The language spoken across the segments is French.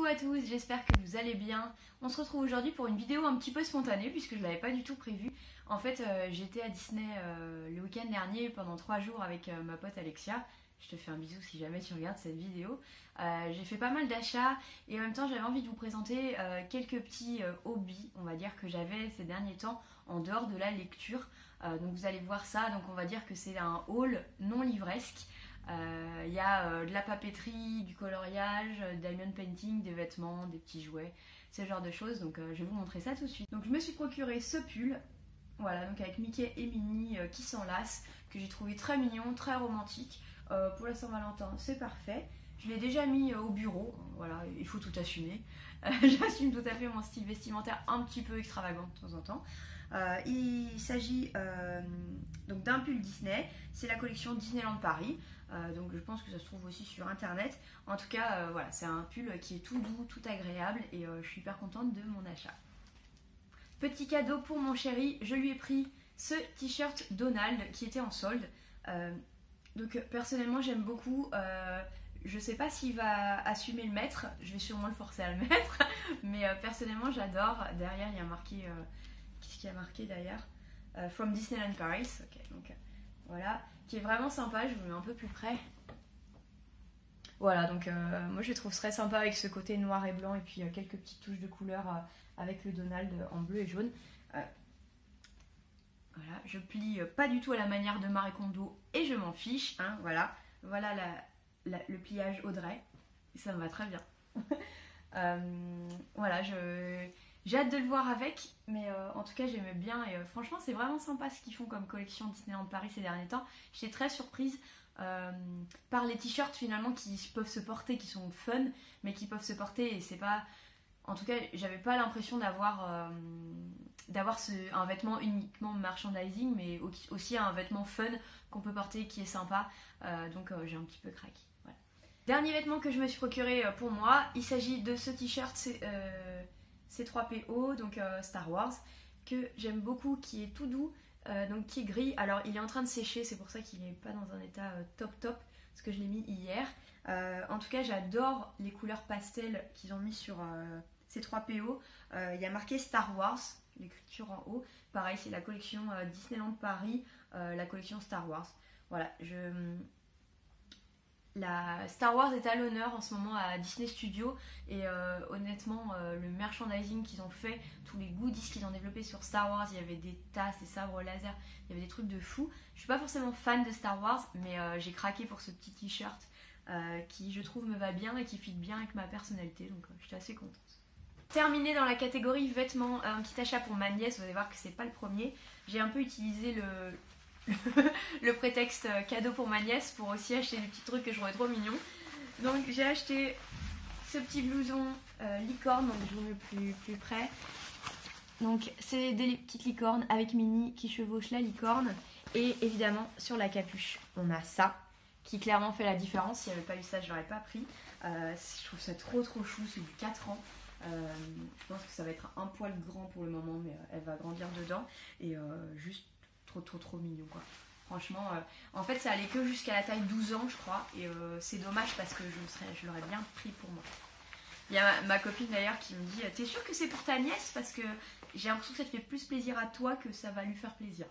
à tous, j'espère que vous allez bien. On se retrouve aujourd'hui pour une vidéo un petit peu spontanée puisque je ne l'avais pas du tout prévue. En fait, j'étais à Disney le week-end dernier pendant 3 jours avec ma pote Alexia. Je te fais un bisou si jamais tu regardes cette vidéo. J'ai fait pas mal d'achats et en même temps j'avais envie de vous présenter quelques petits hobbies, on va dire, que j'avais ces derniers temps en dehors de la lecture. Donc vous allez voir ça, donc on va dire que c'est un haul non livresque. Il y a de la papeterie, du coloriage, diamond painting, des vêtements, des petits jouets, ce genre de choses. Donc je vais vous montrer ça tout de suite. Donc je me suis procuré ce pull, voilà, donc avec Mickey et Minnie qui s'enlacent, que j'ai trouvé très mignon, très romantique. Pour la Saint-Valentin, c'est parfait. Je l'ai déjà mis au bureau, voilà, il faut tout assumer. J'assume tout à fait mon style vestimentaire un petit peu extravagant de temps en temps. Il s'agit donc d'un pull Disney, c'est la collection Disneyland Paris. Donc je pense que ça se trouve aussi sur internet. En tout cas, voilà, c'est un pull qui est tout doux, tout agréable et je suis hyper contente de mon achat. Petit cadeau pour mon chéri, je lui ai pris ce t-shirt Donald qui était en solde. Donc personnellement j'aime beaucoup, je sais pas s'il va assumer le mettre, je vais sûrement le forcer à le mettre, mais personnellement j'adore. Derrière il y a marqué, qu'est-ce qu'il y a marqué d'ailleurs, From Disneyland Paris, ok, donc voilà, qui est vraiment sympa, je vous le mets un peu plus près. Voilà, donc moi je le trouve très sympa avec ce côté noir et blanc et puis quelques petites touches de couleur avec le Donald en bleu et jaune. Voilà, je plie pas du tout à la manière de Marie Kondo et je m'en fiche, hein, voilà. Voilà le pliage Audrey, ça me va très bien. Voilà, j'ai hâte de le voir avec, mais en tout cas j'aimais bien et franchement c'est vraiment sympa ce qu'ils font comme collection Disneyland Paris ces derniers temps. J'étais très surprise par les t-shirts finalement qui peuvent se porter, qui sont fun, mais qui peuvent se porter et c'est pas... En tout cas, j'avais pas l'impression d'avoir un vêtement uniquement merchandising, mais aussi un vêtement fun qu'on peut porter qui est sympa. Donc j'ai un petit peu craqué. Voilà. Dernier vêtement que je me suis procuré pour moi, il s'agit de ce t-shirt C3PO, donc Star Wars, que j'aime beaucoup, qui est tout doux, donc qui est gris. Alors il est en train de sécher, c'est pour ça qu'il n'est pas dans un état top, parce que je l'ai mis hier. En tout cas, j'adore les couleurs pastel qu'ils ont mis sur C3PO. Il y a marqué Star Wars, l'écriture en haut. Pareil, c'est la collection Disneyland Paris, la collection Star Wars. Voilà, la Star Wars est à l'honneur en ce moment à Disney Studios et honnêtement le merchandising qu'ils ont fait, tous les goodies qu'ils ont développés sur Star Wars, il y avait des tasses, des sabres laser, il y avait des trucs de fou. Je suis pas forcément fan de Star Wars, mais j'ai craqué pour ce petit t-shirt qui je trouve me va bien et qui fit bien avec ma personnalité, donc j'étais assez contente. Terminé dans la catégorie vêtements, un petit achat pour ma nièce, vous allez voir que c'est pas le premier. J'ai un peu utilisé le prétexte cadeau pour ma nièce pour aussi acheter des petits trucs que je trouvais trop mignons. Donc j'ai acheté ce petit blouson licorne, donc je vous mets plus près. Donc c'est des petites licornes avec Minnie qui chevauche la licorne. Et évidemment sur la capuche on a ça qui clairement fait la différence. S'il n'y avait pas eu ça je l'aurais pas pris. Je trouve ça trop chou, c'est du 4 ans. Je pense que ça va être un poil grand pour le moment, mais elle va grandir dedans et juste trop mignon quoi. Franchement, en fait ça allait que jusqu'à la taille 12 ans je crois et c'est dommage parce que je l'aurais bien pris pour moi. Il y a ma copine d'ailleurs qui me dit t'es sûre que c'est pour ta nièce parce que j'ai l'impression que ça te fait plus plaisir à toi que ça va lui faire plaisir.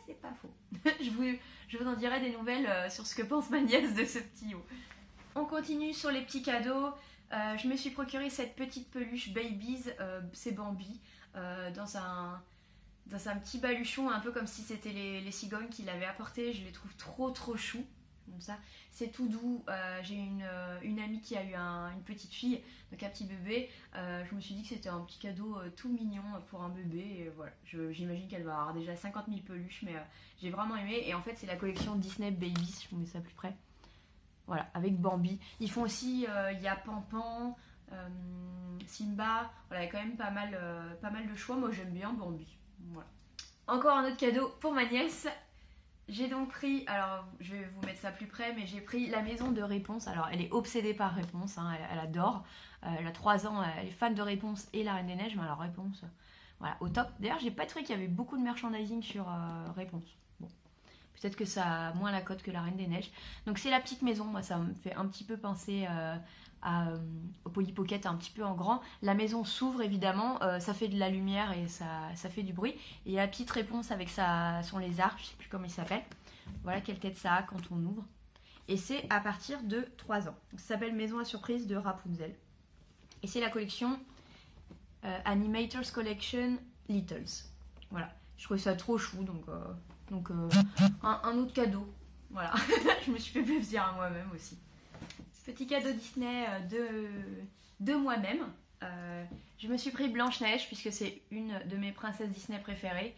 C'est pas faux. je vous en dirai des nouvelles sur ce que pense ma nièce de ce petit haut. On continue sur les petits cadeaux. Je me suis procuré cette petite peluche Babies, c'est Bambi, dans un petit baluchon, un peu comme si c'était les cigognes qui l'avaient apporté. Je les trouve trop chou, comme ça. C'est tout doux. J'ai une amie qui a eu une petite fille, donc un petit bébé. Je me suis dit que c'était un petit cadeau tout mignon pour un bébé. Et voilà, j'imagine qu'elle va avoir déjà 50 000 peluches, mais j'ai vraiment aimé. Et en fait, c'est la collection Disney Babies, je vous mets ça plus près. Voilà, avec Bambi. Ils font aussi, il y a Panpan, Simba. Voilà, il y a quand même pas mal de choix. Moi, j'aime bien Bambi. Voilà. Encore un autre cadeau pour ma nièce. J'ai donc pris, alors je vais vous mettre ça plus près, mais j'ai pris la maison de Réponse. Alors, elle est obsédée par Réponse, hein, elle adore. Elle a 3 ans, elle est fan de Réponse et la Reine des Neiges. Mais alors, Réponse, voilà, au top. D'ailleurs, j'ai pas trouvé qu'il y avait beaucoup de merchandising sur Réponse. Bon. Peut-être que ça a moins la cote que la Reine des Neiges. Donc c'est la petite maison, moi ça me fait un petit peu penser au Polly Pocket un petit peu en grand. La maison s'ouvre évidemment, ça fait de la lumière et ça fait du bruit. Et la petite réponse avec son lézard, je sais plus comment il s'appelle. Voilà quelle tête ça a quand on ouvre. Et c'est à partir de 3 ans. Donc, ça s'appelle Maison à surprise de Rapunzel. Et c'est la collection Animators Collection Littles. Voilà, je trouvais ça trop chou, donc un autre cadeau. Voilà, je me suis fait plaisir à moi-même aussi. Petit cadeau Disney de moi-même. Je me suis pris Blanche-Neige puisque c'est une de mes princesses Disney préférées.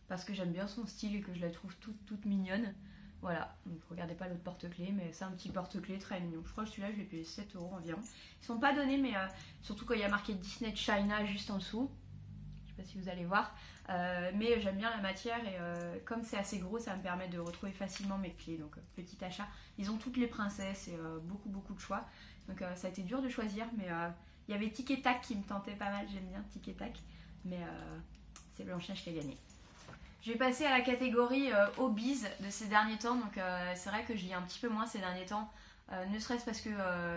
Parce que j'aime bien son style et que je la trouve toute mignonne. Voilà, donc regardez pas l'autre porte-clés, mais c'est un petit porte-clés très mignon. Je crois que celui-là je l'ai payé 7 € environ. Ils sont pas donnés, mais surtout quand il y a marqué Disney China juste en dessous. Je sais pas si vous allez voir. Mais j'aime bien la matière et comme c'est assez gros, ça me permet de retrouver facilement mes clés. Donc petit achat. Ils ont toutes les princesses et beaucoup de choix. Donc ça a été dur de choisir, mais il y avait Tic et Tac qui me tentait pas mal. J'aime bien Tic et Tac, mais c'est Blanche-Neige qui a gagné. Je vais passer à la catégorie hobbies de ces derniers temps. Donc c'est vrai que je lis un petit peu moins ces derniers temps, ne serait-ce parce que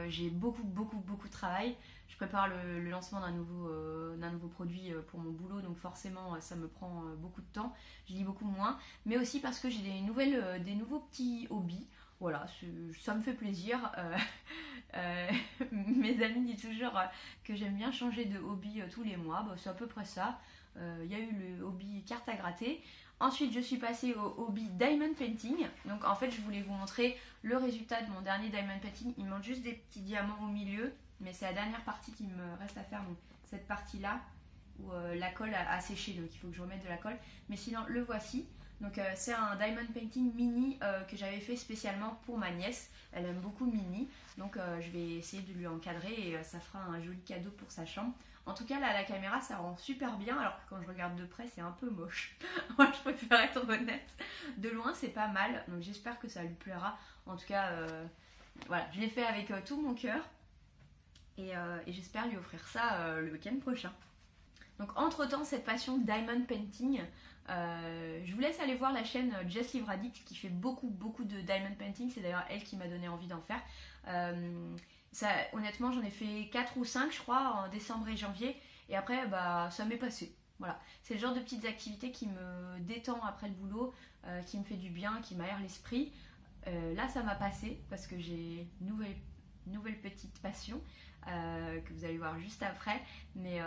j'ai beaucoup de travail. Je prépare le lancement d'un nouveau produit pour mon boulot, donc forcément ça me prend beaucoup de temps. Je lis beaucoup moins, mais aussi parce que j'ai des nouveaux petits hobbies. Voilà, ça me fait plaisir. Mes amis disent toujours que j'aime bien changer de hobby tous les mois. Bah, c'est à peu près ça. Il y a eu le hobby carte à gratter. Ensuite, je suis passée au hobby diamond painting. Donc en fait, je voulais vous montrer le résultat de mon dernier diamond painting. Il manque juste des petits diamants au milieu, mais c'est la dernière partie qui me reste à faire. Donc cette partie-là où la colle a séché, donc il faut que je remette de la colle. Mais sinon, le voici. Donc c'est un diamond painting mini que j'avais fait spécialement pour ma nièce. Elle aime beaucoup mini, donc je vais essayer de lui encadrer et ça fera un joli cadeau pour sa chambre. En tout cas, là, la caméra, ça rend super bien, alors que quand je regarde de près, c'est un peu moche. Moi, je préfère être honnête. De loin, c'est pas mal, donc j'espère que ça lui plaira. En tout cas, voilà, je l'ai fait avec tout mon cœur. Et j'espère lui offrir ça le week-end prochain. Donc, entre-temps, cette passion diamond painting, je vous laisse aller voir la chaîne Jess Livradix qui fait beaucoup de diamond painting. C'est d'ailleurs elle qui m'a donné envie d'en faire. Honnêtement, j'en ai fait 4 ou 5 je crois en décembre et janvier, et après bah ça m'est passé. Voilà, c'est le genre de petites activités qui me détend après le boulot, qui me fait du bien, qui m'aère l'esprit. Là ça m'a passé parce que j'ai une nouvelle petite passion que vous allez voir juste après, mais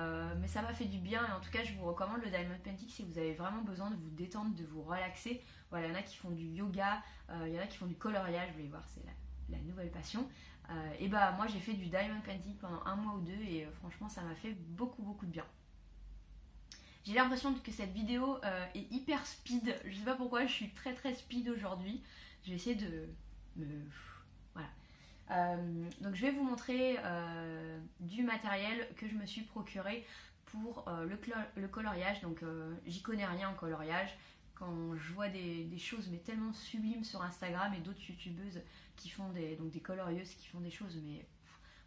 ça m'a fait du bien. Et en tout cas, je vous recommande le diamond painting si vous avez vraiment besoin de vous détendre, de vous relaxer. Voilà, il y en a qui font du yoga, il y en a qui font du coloriage, vous allez voir, c'est la nouvelle passion. Et bah moi j'ai fait du diamond painting pendant 1 mois ou 2 et franchement ça m'a fait beaucoup de bien. J'ai l'impression que cette vidéo est hyper speed. Je sais pas pourquoi, je suis très speed aujourd'hui. Je vais essayer de voilà. Donc je vais vous montrer du matériel que je me suis procuré pour le coloriage. Donc j'y connais rien en coloriage. Quand je vois des choses mais tellement sublimes sur Instagram et d'autres youtubeuses qui font des colorieuses qui font des choses mais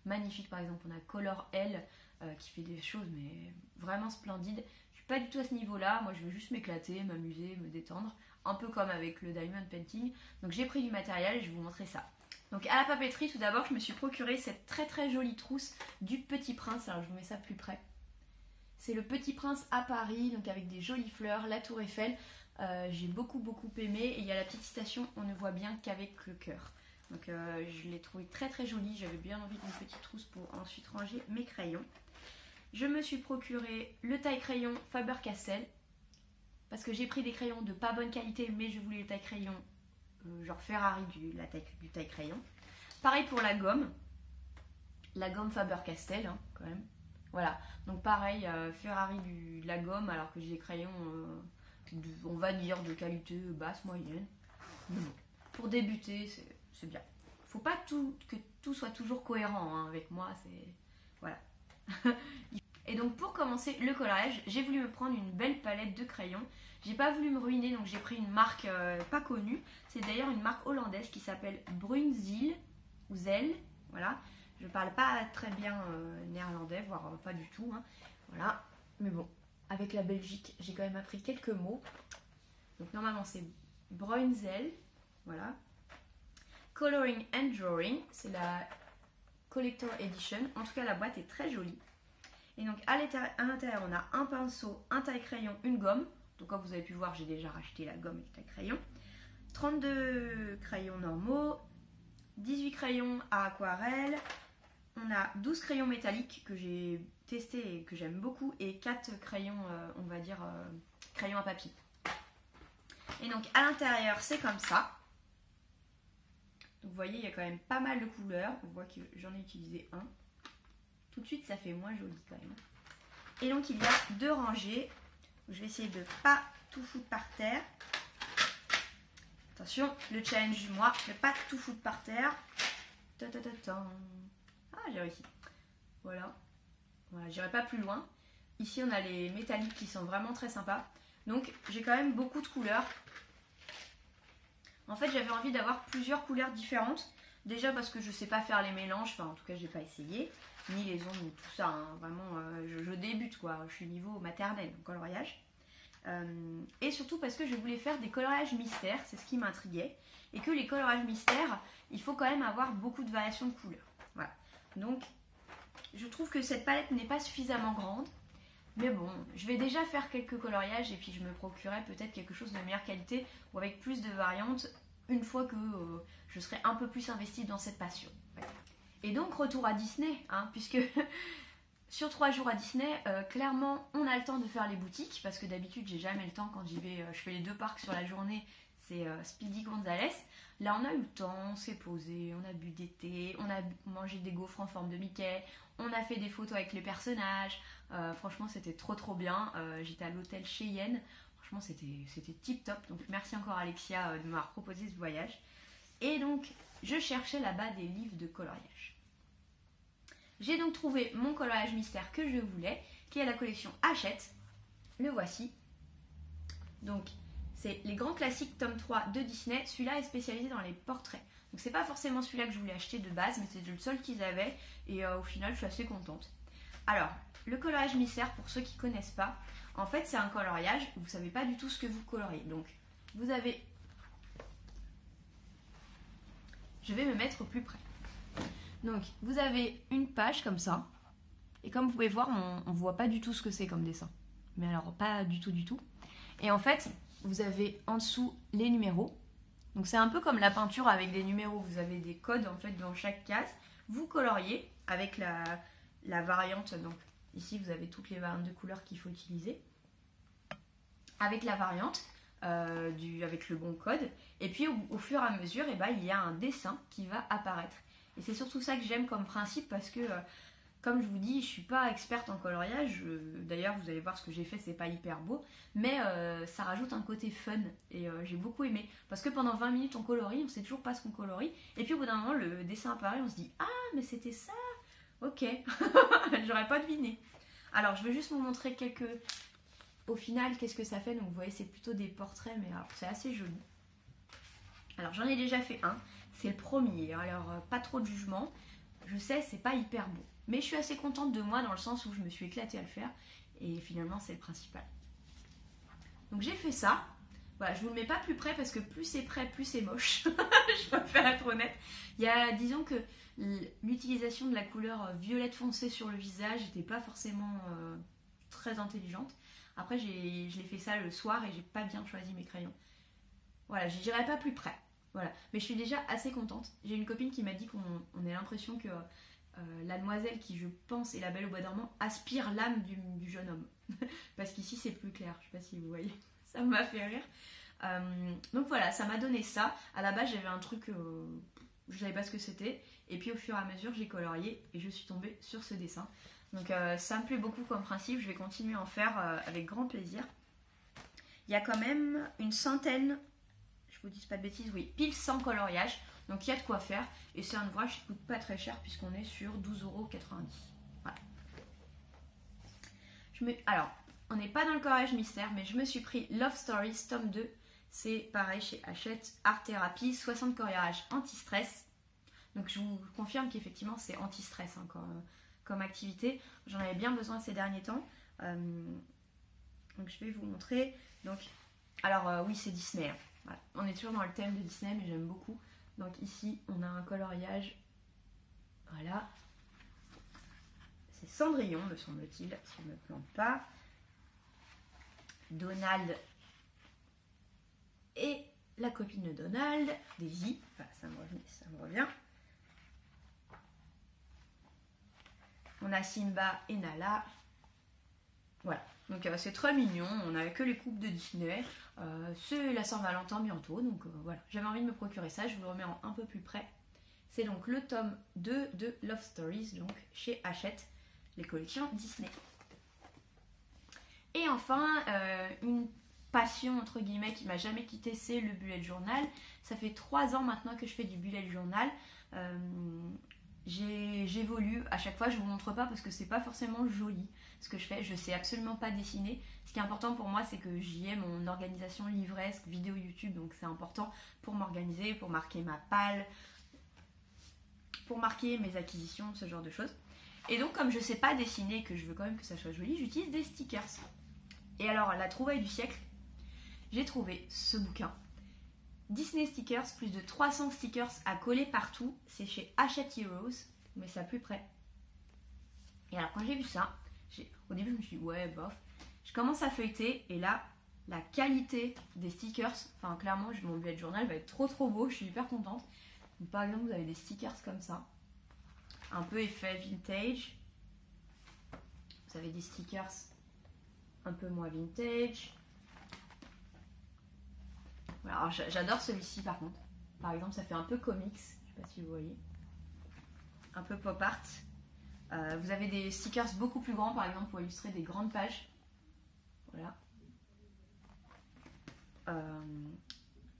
magnifiques. Par exemple, on a Color L qui fait des choses mais vraiment splendides. Je suis pas du tout à ce niveau là, moi je veux juste m'éclater, m'amuser, me détendre, un peu comme avec le diamond painting. Donc j'ai pris du matériel et je vais vous montrer ça. Donc à la papeterie, tout d'abord je me suis procuré cette très jolie trousse du Petit Prince. Alors je vous mets ça plus près. C'est le Petit Prince à Paris, donc avec des jolies fleurs, la tour Eiffel. J'ai beaucoup aimé, et il y a la petite citation on ne voit bien qu'avec le cœur. Donc je l'ai trouvé très jolie. J'avais bien envie d'une petite trousse pour ensuite ranger mes crayons. Je me suis procuré le taille-crayon Faber-Castell parce que j'ai pris des crayons de pas bonne qualité, mais je voulais les taille-crayons genre Ferrari du taille-crayon. Pareil pour la gomme Faber-Castell hein, quand même. Voilà, donc pareil, Ferrari de la gomme, alors que j'ai des crayons on va dire de qualité basse, moyenne. Mais bon, pour débuter, c'est bien. Faut pas que tout soit toujours cohérent hein, avec moi, c'est... Voilà. Et donc pour commencer le collage, j'ai voulu me prendre une belle palette de crayons. J'ai pas voulu me ruiner, donc j'ai pris une marque pas connue. C'est d'ailleurs une marque hollandaise qui s'appelle Brunzil ou Zel. Voilà. Je parle pas très bien néerlandais, voire pas du tout. Hein. Voilà. Mais bon, avec la Belgique, j'ai quand même appris quelques mots. Donc normalement c'est Brunzil. Voilà. Coloring and Drawing, c'est la Collector Edition. En tout cas, la boîte est très jolie. Et donc à l'intérieur, on a un pinceau, un taille-crayon, une gomme. Donc comme vous avez pu voir, j'ai déjà racheté la gomme et le taille-crayon. 32 crayons normaux, 18 crayons à aquarelle. On a 12 crayons métalliques que j'ai testé et que j'aime beaucoup. Et 4 crayons, on va dire, crayons à papier. Et donc à l'intérieur, c'est comme ça. Donc vous voyez, il y a quand même pas mal de couleurs. On voit que j'en ai utilisé un. Tout de suite, ça fait moins joli quand même. Et donc, il y a 2 rangées. Je vais essayer de ne pas tout foutre par terre. Attention, le challenge du mois, ne pas tout foutre par terre. Ah, j'ai réussi. Voilà. Voilà, j'irai pas plus loin. Ici, on a les métalliques qui sont vraiment très sympas. Donc, j'ai quand même beaucoup de couleurs. En fait, j'avais envie d'avoir plusieurs couleurs différentes. Déjà parce que je sais pas faire les mélanges. Enfin, en tout cas, j'ai pas essayé. Ni les ongles, ni tout ça. Hein. Vraiment, je débute, quoi. Je suis niveau maternel en coloriage. Et surtout parce que je voulais faire des coloriages mystères. C'est ce qui m'intriguait. Et que les coloriages mystères, il faut quand même avoir beaucoup de variations de couleurs. Voilà. Donc, je trouve que cette palette n'est pas suffisamment grande. Mais bon, je vais déjà faire quelques coloriages et puis je me procurerai peut-être quelque chose de meilleure qualité ou avec plus de variantes une fois que je serai un peu plus investie dans cette passion. Ouais. Et donc retour à Disney, hein, puisque sur 3 jours à Disney, clairement on a le temps de faire les boutiques parce que d'habitude j'ai jamais le temps quand j'y vais, je fais les 2 parcs sur la journée, c'est Speedy Gonzales. Là on a eu le temps, on s'est posé, on a bu des thés, on a mangé des gaufres en forme de Mickey, on a fait des photos avec les personnages. Franchement c'était trop bien. J'étais à l'hôtel Cheyenne. Franchement c'était tip top. Donc merci encore Alexia de m'avoir proposé ce voyage. Et donc je cherchais là-bas des livres de coloriage. J'ai donc trouvé mon coloriage mystère que je voulais, qui est la collection Hachette. Le voici. Donc c'est les grands classiques tome 3 de Disney. Celui-là est spécialisé dans les portraits. Donc c'est pas forcément celui-là que je voulais acheter de base, mais c'est le seul qu'ils avaient. Et au final je suis assez contente. Alors, le coloriage mystère, pour ceux qui ne connaissent pas, en fait c'est un coloriage où vous ne savez pas du tout ce que vous coloriez. Donc vous avez... Je vais me mettre au plus près. Donc vous avez une page comme ça. Et comme vous pouvez voir, on ne voit pas du tout ce que c'est comme dessin. Mais alors pas du tout. Et en fait, vous avez en dessous les numéros. Donc c'est un peu comme la peinture avec des numéros. Vous avez des codes en fait dans chaque case. Vous coloriez avec la variante. Donc ici vous avez toutes les variantes de couleurs qu'il faut utiliser. Avec la variante, avec le bon code. Et puis au fur et à mesure, il y a un dessin qui va apparaître. Et c'est surtout ça que j'aime comme principe parce que, comme je vous dis, je ne suis pas experte en coloriage. D'ailleurs, vous allez voir ce que j'ai fait, c'est pas hyper beau. Mais ça rajoute un côté fun et j'ai beaucoup aimé. Parce que pendant 20 minutes, on colorie, on ne sait toujours pas ce qu'on colorie. Et puis au bout d'un moment, le dessin apparaît, on se dit « Ah, mais c'était ça !» Ok, j'aurais pas deviné. Alors, je vais juste vous montrer quelques... Au final, qu'est-ce que ça fait? Donc, vous voyez, c'est plutôt des portraits, mais alors, c'est assez joli. Alors, j'en ai déjà fait un. C'est le premier. Alors, pas trop de jugement. Je sais, c'est pas hyper beau. Mais je suis assez contente de moi dans le sens où je me suis éclatée à le faire. Et finalement, c'est le principal. Donc, j'ai fait ça. Voilà, je vous le mets pas plus près parce que plus c'est près, plus c'est moche. Je préfère être honnête. Il y a, disons que l'utilisation de la couleur violette foncé sur le visage n'était pas forcément très intelligente. Après, je l'ai fait ça le soir et j'ai pas bien choisi mes crayons. Voilà, je n'irai pas plus près. Voilà. Mais je suis déjà assez contente. J'ai une copine qui m'a dit qu'on a l'impression que la demoiselle qui, je pense, est la Belle au bois dormant, aspire l'âme du jeune homme. Parce qu'ici, c'est plus clair. Je sais pas si vous voyez. Ça m'a fait rire. Donc voilà, ça m'a donné ça. À la base, j'avais un truc, je savais pas ce que c'était. Et puis au fur et à mesure, j'ai colorié et je suis tombée sur ce dessin. Donc ça me plaît beaucoup comme principe. Je vais continuer à en faire avec grand plaisir. Il y a quand même une centaine, je vous dis pas de bêtises, oui, pile 100 coloriages. Donc il y a de quoi faire. Et c'est un ouvrage qui coûte pas très cher puisqu'on est sur 12,90 €. Voilà. Alors, on n'est pas dans le coloriage mystère, mais je me suis pris Love Stories tome 2. C'est pareil chez Hachette, Art Therapy, 60 coloriages anti-stress. Donc je vous confirme qu'effectivement c'est anti-stress hein, comme activité. J'en avais bien besoin ces derniers temps. Donc je vais vous montrer. Donc, alors oui, c'est Disney. Hein. Voilà. On est toujours dans le thème de Disney, mais j'aime beaucoup. Donc ici, on a un coloriage Voilà. C'est Cendrillon, me semble-t-il, si je ne me plante pas. Donald et la copine de Donald, Daisy. Enfin, ça me revient. On a Simba et Nala. Voilà. Donc c'est très mignon. On n'a que les coupes de Disney. C'est la Saint-Valentin bientôt. Donc voilà. J'avais envie de me procurer ça. Je vous le remets en un peu plus près. C'est donc le tome 2 de Love Stories, donc chez Hachette, les collections Disney. Et enfin, une passion entre guillemets qui m'a jamais quitté, c'est le bullet journal. Ça fait 3 ans maintenant que je fais du bullet journal. J'évolue à chaque fois, je vous montre pas parce que c'est pas forcément joli ce que je fais, je sais absolument pas dessiner. Ce qui est important pour moi, c'est que j'y ai mon organisation livresque, vidéo YouTube, donc c'est important pour m'organiser, pour marquer ma palle, pour marquer mes acquisitions, ce genre de choses. Et donc comme je sais pas dessiner, que je veux quand même que ça soit joli, j'utilise des stickers. Et alors la trouvaille du siècle, j'ai trouvé ce bouquin. Disney Stickers, plus de 300 stickers à coller partout. C'est chez Hachette Heroes. On met ça plus près. Et alors quand j'ai vu ça, au début je me suis dit ouais bof. Je commence à feuilleter et là, la qualité des stickers, enfin clairement mon bullet journal va être trop beau, je suis hyper contente. Donc, par exemple vous avez des stickers comme ça, un peu effet vintage. Vous avez des stickers un peu moins vintage. Voilà, alors j'adore celui-ci par contre. Par exemple, ça fait un peu comics, je sais pas si vous voyez. Un peu pop art. Vous avez des stickers beaucoup plus grands, par exemple, pour illustrer des grandes pages. Voilà.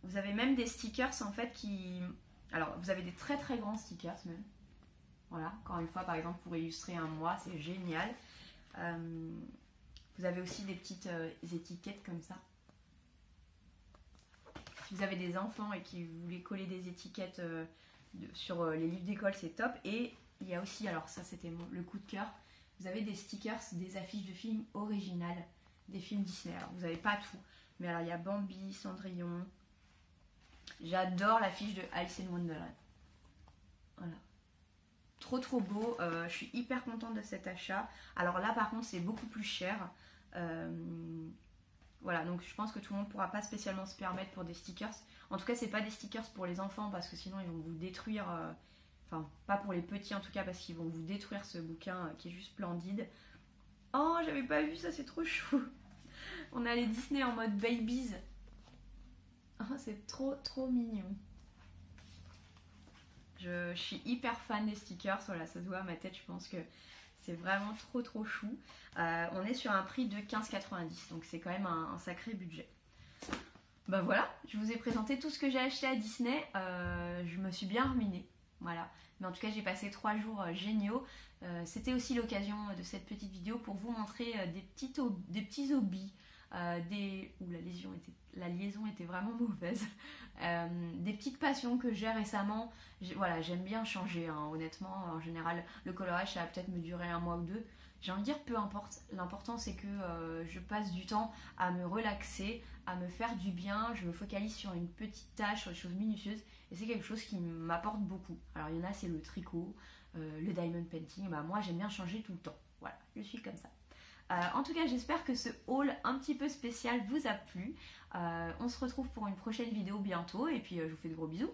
Vous avez même des stickers en fait qui... Alors, vous avez des très grands stickers même. Voilà, encore une fois, par exemple, pour illustrer un mois, c'est génial. Vous avez aussi des petites étiquettes comme ça. Si vous avez des enfants et qui voulez coller des étiquettes sur les livres d'école, c'est top. Et il y a aussi, alors ça c'était le coup de cœur, vous avez des stickers, des affiches de films originales, des films Disney. Alors vous n'avez pas tout, mais alors il y a Bambi, Cendrillon. J'adore l'affiche de Alice in Wonderland. Voilà. Trop beau, je suis hyper contente de cet achat. Alors là par contre c'est beaucoup plus cher. Voilà, donc je pense que tout le monde ne pourra pas spécialement se permettre pour des stickers. En tout cas, c'est pas des stickers pour les enfants parce que sinon ils vont vous détruire. Enfin, pas pour les petits en tout cas parce qu'ils vont vous détruire ce bouquin qui est juste splendide. Oh, j'avais pas vu ça, c'est trop chou. On a les Disney en mode babies. Oh, c'est trop mignon. Je suis hyper fan des stickers. Voilà, ça se voit à ma tête, je pense que c'est vraiment trop chou. On est sur un prix de 15,90, donc c'est quand même un sacré budget. Ben voilà, je vous ai présenté tout ce que j'ai acheté à Disney. Je me suis bien ruinée, voilà. Mais en tout cas, j'ai passé 3 jours géniaux. C'était aussi l'occasion de cette petite vidéo pour vous montrer des petits hobbies. Ouh, la liaison était vraiment mauvaise. Des petites passions que j'ai récemment. Voilà, j'aime bien changer, hein, honnêtement. En général, le colorage, ça va peut-être me durer 1 mois ou 2. J'ai envie de dire peu importe. L'important, c'est que je passe du temps à me relaxer, à me faire du bien. Je me focalise sur une petite tâche, sur les choses minutieuses. Et c'est quelque chose qui m'apporte beaucoup. Alors, il y en a, c'est le tricot, le diamond painting. Bah, moi, j'aime bien changer tout le temps. Voilà, je suis comme ça. En tout cas, j'espère que ce haul un petit peu spécial vous a plu. On se retrouve pour une prochaine vidéo bientôt et puis je vous fais de gros bisous.